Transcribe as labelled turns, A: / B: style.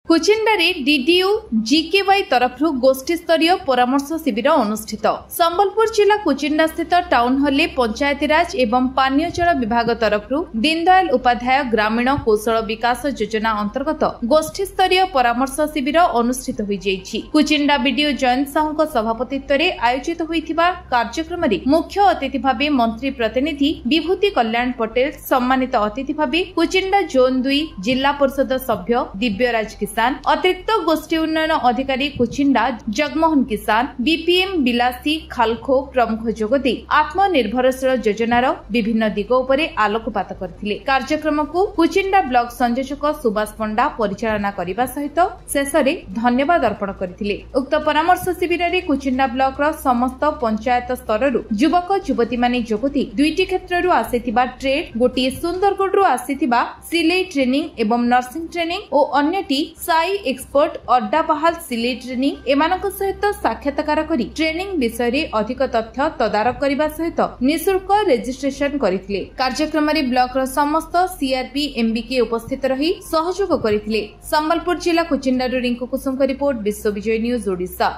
A: कुचिंडारे DDU GKY तरफ गोष्ठी स्तरीय परामर्श शिविर अनुष्ठित। संबलपुर जिला कुचिंडा स्थित टाउन हॉल पंचायतीराज एवं पानीय जल विभाग तरफ दीनदयाल उपाध्याय ग्रामीण कौशल विकास योजना अंतर्गत गोष्ठी स्तरीय परामर्श शिविर अनुष्ठित होईଯାଇଛି। कुचिंडा बीडीओ जयंत साहू सभापतित्व में आयोजित होइथिबा कार्यक्रम में मुख्य अतिथि भाव मंत्री प्रतिनिधि विभूति कल्याण पटेल, सम्मानित अतिथि भाव कुचिंडा जोन 2 जिला परिषद सभ्य दिव्यराज किसान, अतिरिक्त गोष्ठी उन्नयन अधिकारी कुचिंडा जगमोहन किसान, बीपीएम बिलासी खालखो प्रमुख जोगदे आत्मनिर्भरशील योजनार विभिन्न दिग उपरे आलोकपात करथिले। कार्यक्रम को कुचिंडा ब्लॉक संयोजक सुभाष पंडा परिचालना करने सहित शेष में धन्यवाद अर्पण करथिले। उक्त परामर्श शिविर में कुचिंडा ब्लॉक समस्त पंचायत स्तर युवक युवती माने जोगदे दुईटी क्षेत्र आसीथिबा ट्रेड, गोटे सुंदरगढ़ आसीथिबा सिलाई ट्रेनिंग एवं नर्सिंग ट्रेनिंग और अन्यटी साई एक्सपर्ट अड्डा बहाल सिलाई ट्रेनिंग एमानक सहित साक्षात्कार करी ट्रेनिंग विषय रे अधिक तथ्य तदारक करबा सहित निःशुल्क रजिस्ट्रेशन करथिले। कार्यक्रम रे ब्लॉक रो समस्त सीआरपी एमबीके उपस्थित रही सहयोग करथिले। संबलपुर जिला कुचिंडा रिंकू कुसुम का रिपोर्ट, विश्व विजय न्यूज ओडिशा।